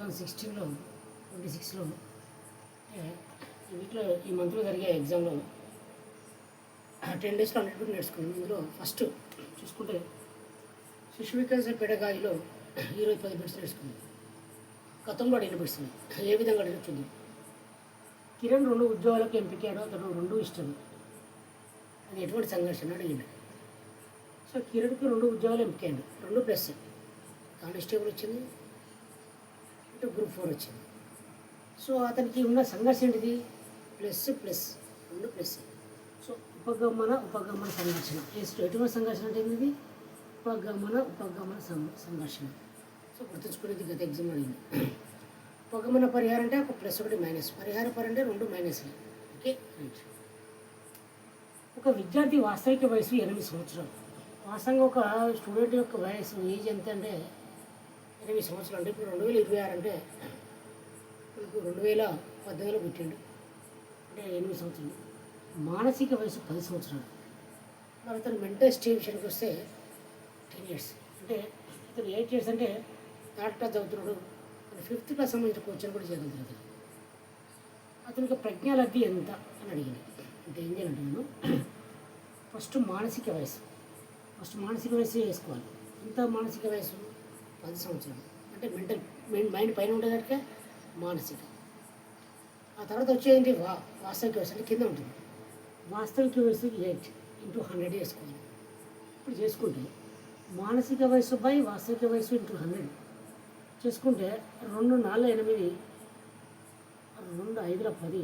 2016లో 26లో ఈ వీక్లో ఈ మంత్లో జరిగే ఎగ్జామ్లో 10 డేస్లో 100 నేర్చుకున్నాం. ఇందులో ఫస్ట్ చూసుకుంటే శిశువికాస పెడగాయిలో 20 బిట్స్ నేర్చుకున్నాం. గతంలో అడిగిన బిట్స్ ఏ విధంగా అడుగుతుంది. కిరణ్ 2 ఉద్యోగాలకు ఎంపికాడు, అతను 2 ఇష్టం. అది ఎటువంటి సంఘర్షణ అడిగింది. సో కిరణ్కి 2 ఉద్యోగాలు ఎంపికాడు, 2 ప్లస్ కానిస్టేబుల్ వచ్చింది, ఇటు గ్రూప్ 4 వచ్చింది. సో అతనికి ఉన్న సంఘర్షణ ఏంటిది? Plus 2 plus. సో ఉపగమన సంఘర్షణ. ఎటువంటి సంఘర్షణ అంటే ఏంటిది? ఉపగమన సంఘర్షణ. సో గుర్తుంచుకునేది గత ఎగ్జామ్ అడిగింది. ఉపగమన పరిహారం అంటే ఒక +1 మైనస్, పరిహార పరి అంటే 2 మైనస్లు. Okay right. ఒక విద్యార్థి వాస్తవిక వయసు 8 సంవత్సరాలు. వాస్తవంగా ఒక స్టూడెంట్ యొక్క వయసు ఏజ్ ఎంత అంటే 8 సంవత్సరాలు. అంటే ఇప్పుడు 2026 అంటే మనకు 2018లో పుట్టిండు అంటే 8 సంవత్సరాలు. మానసిక వయసు 10 సంవత్సరాలు. మరి అతను మెంటల్ స్టేజ్ విషయానికి వస్తే 10 ఇయర్స్. అంటే ఇతను 8 ఇయర్స్ అంటే 3rd క్లాస్ చదువుతున్నాడు, 5th క్లాస్ సంబంధించిన క్వశ్చన్ కూడా చేయగలుగుతాడు. అతనికి ప్రజ్ఞాలబ్ధి ఎంత అని అడిగింది. అంటే ఏం చేయాలంటే నేను ఫస్ట్ మానసిక వయసు వేసుకోవాలి. ఎంత మానసిక వయసు? 10 సంవత్సరాలు. అంటే మైండ్ పైన ఉంటుంది కనుక మానసిక. ఆ తర్వాత వచ్చేది వాస్తవిక వయసు అంటే కింద ఉంటుంది. వాస్తవిక వయసు 8 × 100 వేసుకోవాలి. ఇప్పుడు చేసుకుంటే మానసిక వయసు బై వాస్తవిక వయసు × 100 చేసుకుంటే 2 4 8, 2 5 10,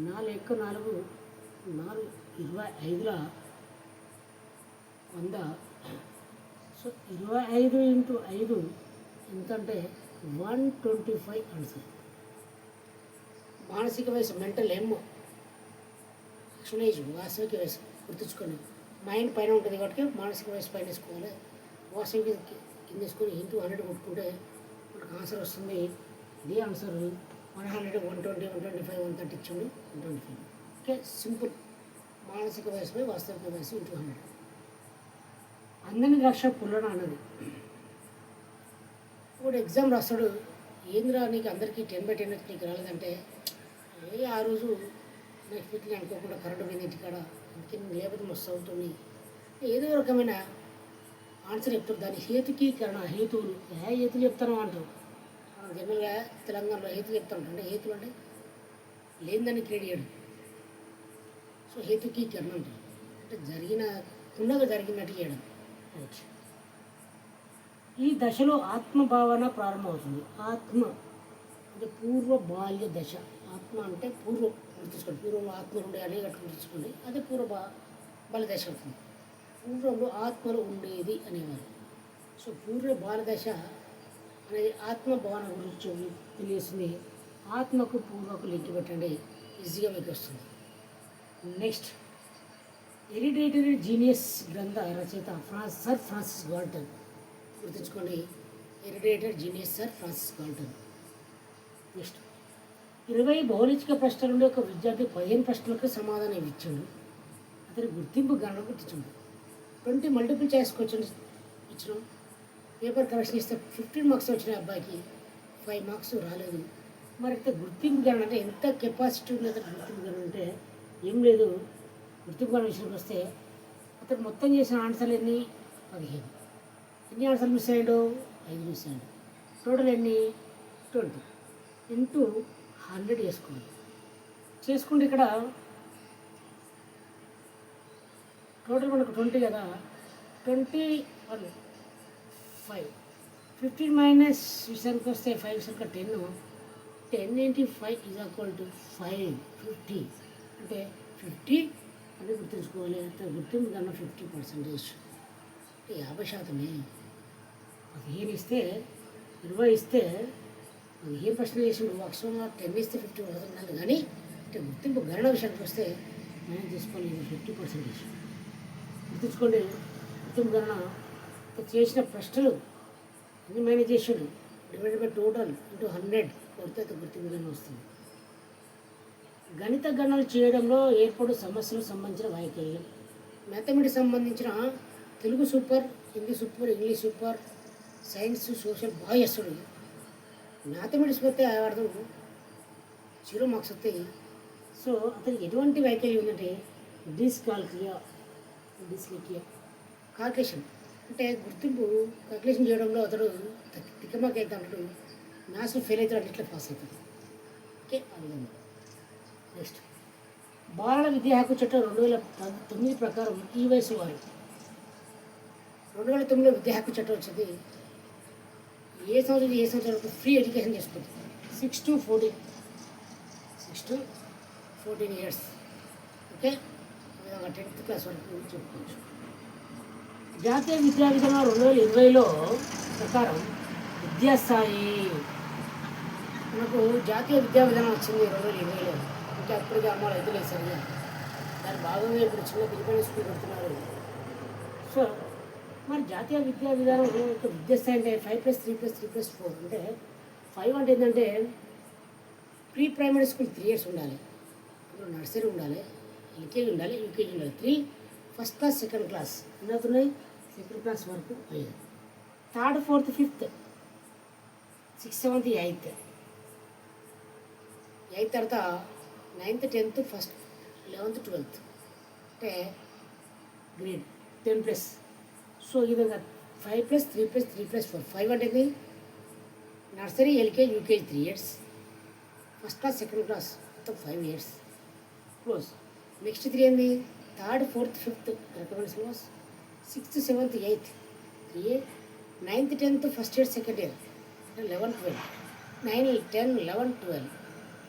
4 1 4, 4 25 100. సో 25 × 5 ఎంత అంటే 125 ఆన్సర్. మానసిక వయసు మెంటల్ ఏజ్ వాస్తవిక వయసు గుర్తుంచుకోండి. మైండ్ పైన ఉంటుంది కాబట్టి మానసిక వయసు పైన వేసుకోవాలి. వాస్తవిక కింద వేసుకొని × 100 కొట్టుకుంటే మనకు ఆన్సర్ వస్తుంది. ఇదే ఆన్సర్ 100, 120, 125, 130 ఇచ్చింది 125. Okay simple. మానసిక వయసుపై వాస్తవిక వయసు × 100. అందని ద్రాక్ష పుల్లన అన్నది. ఇప్పుడు ఎగ్జామ్ రాస్తాడు, ఏంద్రా నీకు అందరికీ 10/10 నీకు రాలేదంటే ఆ రోజు నెక్స్ట్ వీక్ని అనుకోకుండా కరెంటు పోయింది ఇంటికాడ, అందుకే నేను లేకపోతే మస్తు అవుతుంది, ఏదో రకమైన ఆన్సర్ చెప్తారు. దాని హేతువులు చెప్తాను అంటారు. జనరల్గా తెలంగాణలో హేతులు చెప్తాను. అంటే హేతులు అంటే లేనిదాన్ని క్రియేట్ చేయడం. సో హేతుకీకరణ అంటారు. అంటే జరిగినట్టు చేయడం. ఈ దశలో ఆత్మభావన ప్రారంభమవుతుంది. ఆత్మ అంటే పూర్వ బాల్య దశ. ఆత్మ అంటే పూర్వం గుర్తుంచుకోండి. పూర్వంలో ఆత్మలు ఉండే అనేక గుర్తుంచుకోండి. అదే పూర్వ బాల్య దశ అవుతుంది. పూర్వంలో ఆత్మలు ఉండేది అనేవారు. సో పూర్వ బాల్య దశ అనేది ఆత్మభావన గురించి తెలియస్తుంది. ఆత్మకు పూర్వకు లింక్ పెట్టండి, ఈజీగా మీకు వస్తుంది. నెక్స్ట్ హెరిడిటరీ జీనియస్ గ్రంథ రచయిత సర్ ఫ్రాన్సిస్ గాల్టన్. గుర్తుంచుకోండి, hereditary genius sir Francis Galton. Next 20 భౌతిక ప్రశ్నల నుండి ఒక విద్యార్థి 15 ప్రశ్నలకు సమాధానం ఇచ్చాడు. అతని గుర్తింపు గణన గుర్తించాడు. 20 మల్టిపుల్ చాయిస్ క్వశ్చన్స్ ఇచ్చినాం. పేపర్ కరెక్షన్ ఇస్తే 15 మార్క్స్ వచ్చినాయి, అబ్బాయికి 5 మార్క్స్ రాలేదు. మరి అయితే గుర్తింపు గణన అంటే ఎంత కెపాసిటీ ఉంది అతను? గుర్తింపు గణన అంటే ఏం లేదు. గుర్తింపు గణన విషయానికి వస్తే అతను మొత్తం చేసిన ఆన్సర్లు ఎన్ని? 15. ఎన్ని ఆన్సర్లు మిస్ అయ్యాడు? 5 మిస్ అయ్యాడు. టోటల్ ఎన్ని? 20 × 100 చేసుకుంటే ఇక్కడ టోటల్ మనకు 20 కదా. 20 1 5. 15 మైనస్ విషయానికి వస్తే 5 విషయానికి 10 × 5 = 5. 50 అంటే 50 అని గుర్తుంచుకోవాలి. అంటే గుర్తింపు కన్నా 50% 50%. 15 ఇస్తే 20 ఇస్తే 15 ప్రశ్న చేసిండు. అక్షరంగా 10 ఇస్తే 50% కానీ అంటే గుర్తింపు గణన విషయానికి వస్తే మేనేజ్ చేసుకోవాలి 50%. గుర్తుంచుకోండి, గుర్తింపు గణన చేసిన ప్రశ్నలు అన్ని మేనేజ్ చేసాడు డివైడెడ్ బై టోటల్ × 100 కొడితే గుర్తింపు గణన వస్తుంది. గణిత గణనలు చేయడంలో ఏర్పడు సమస్యలకు సంబంధించిన వైకల్యం. మ్యాథమెటిక్స్ సంబంధించిన Telugu super, Hindi super, English super, science, social బాగా చేస్తాడు. మ్యాథమెటిక్స్ పోతే అర్థం 0 మార్క్స్ వస్తాయి. సో అతనికి ఎటువంటి వైకల్యం ఉందంటే డిస్కాల్కియా, కాల్కులేషన్ అంటే గుర్తింపు కాల్కులేషన్ చేయడంలో అతడు తిక్కమాకి అయితే అంటాడు, మ్యాథ్స్లో ఫెయిల్ అవుతాడు, అన్నిట్లో పాస్ అవుతాడు. ఓకే, ఆ విధంగా. నెక్స్ట్, బాలల విద్యా హక్కు చట్టం 2009 ప్రకారం ఈ వయసు వారు 2009లో విద్యా హక్కు చట్టం వచ్చింది. ఏ సంవత్సరం వరకు ఫ్రీ ఎడ్యుకేషన్ చేసుకోవచ్చు. 6 to 14 ఇయర్స్. ఓకే, విధంగా 10th క్లాస్ వరకు చెప్పుకోవచ్చు. జాతీయ విద్యా విధానం 2020లో ప్రకారం విద్యాస్థాయి మనకు జాతీయ విద్యా విధానం వచ్చింది 2020లో. ఇంకా అప్పటికి అమ్మాలు అయితే లేదు సరిగా. దాని భాగంగా ఇప్పుడు చిన్న పిల్లకాయలు స్కూల్ పెడుతున్నారు. సో మరి జాతీయ విద్యా విధానం యొక్క విద్యాస్థాయి అంటే 5+3+3+4 అంటే 5 అంటే ఏంటంటే ప్రీ ప్రైమరీ స్కూల్ 3 years ఉండాలి, అందులో నర్సరీ ఉండాలి, ఎల్కేజీ ఉండాలి, యూకేజీ ఉండాలి. 3 ఫస్ట్ క్లాస్, సెకండ్ క్లాస్ ఎన్ని అవుతున్నాయి? సెకండ్ క్లాస్ వరకు 5. 3rd, 4th, 5th, 6th, 7th, 8th. 8th తర్వాత 9th, 10th, 1st, 11th, 12th అంటే గ్రేడ్ 10+. సో ఈ విధంగా 5+3+3+4. 5 అంటే nursery, LKG, UKG 3 years, first class, second class మొత్తం 5 years క్లోజ్. నెక్స్ట్ 3 ఏంది? 3rd, 4th, 5th recommend syllabus, 6th, 7th, 8th 3 9th, 10th first year, second year అంటే 11, 12, 9, 10, 11, 12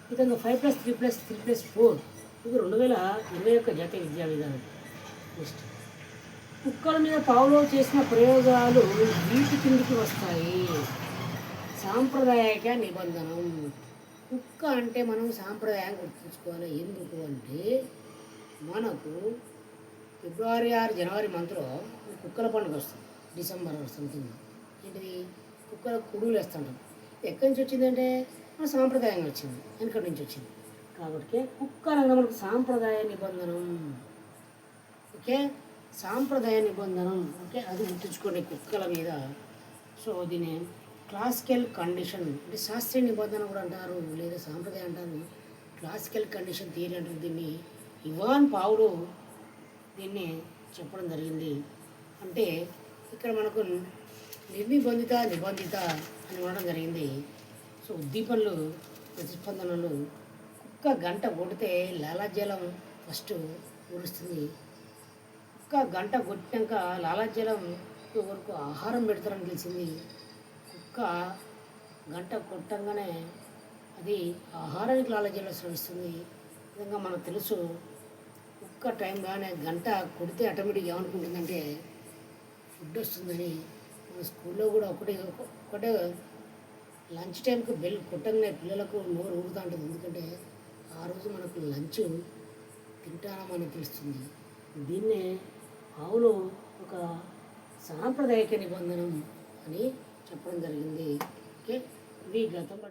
ఈ విధంగా 5+3+3+4 ఇది 2021 జాతీయ విద్యా విధానం. నెక్స్ట్, కుక్కల మీద పావులో చేసిన ప్రయోగాలు వీటి కిందికి వస్తాయి. సాంప్రదాయక నిబంధనం. కుక్క అంటే మనం సాంప్రదాయంగా గుర్తుంచుకోవాలి. ఎందుకు అంటే మనకు ఫిబ్రవరి 6, జనవరి మంత్లో కుక్కల పండుగ వస్తుంది. డిసెంబర్ సంథింగ్ ఏంటిది కుక్కల కుడులు వేస్తుంటాం. ఎక్కడి నుంచి వచ్చిందంటే మన సాంప్రదాయంగా వచ్చింది, వెనకటి నుంచి వచ్చింది. కాబట్టి కుక్క అనగా మనకు సాంప్రదాయ నిబంధనం. ఓకే, సాంప్రదాయ నిబంధనం. ఓకే, అది గుర్తుంచుకోండి కుక్కల మీద. సో దీన్ని క్లాసికల్ కండిషన్ అంటే శాస్త్రీయ నిబంధన కూడా అంటారు, లేదా సాంప్రదాయం అంటారు. క్లాసికల్ కండిషన్ థియరీ అంటారు. దీన్ని ఇవాన్ పావులో దీన్ని చెప్పడం జరిగింది. అంటే ఇక్కడ మనకు నిబంధిత అని ఉండడం జరిగింది. సో ఉద్దీపనలు, ప్రతిస్పందనలు. కుక్క గంట కొడితే లాలాజలం ఫస్ట్ ఊరుస్తుంది. కుక్క గంట కొట్టినాక లాలాజలం వరకు ఆహారం పెడతారని తెలిసింది. కుక్క గంట కొట్టంగానే అది ఆహారానికి లాలాజలం స్రవిస్తుంది. ఈ విధంగా మనకు తెలుసు కుక్క టైం కానీ గంట కొడితే ఆటోమేటిక్గా ఏమనుకుంటుందంటే ఫుడ్ వస్తుందని. మన స్కూల్లో కూడా ఒకటే లంచ్ టైంకి బెల్ కొట్టంగానే పిల్లలకు నోరు ఊరుతూ ఉంటుంది. ఎందుకంటే ఆ రోజు మనకు లంచ్ తింటామని తెలుస్తుంది. దీన్నే ఆవులు ఒక సాంప్రదాయక నిబంధనం అని చెప్పడం జరిగింది. ఓకే, ఇది గతంలో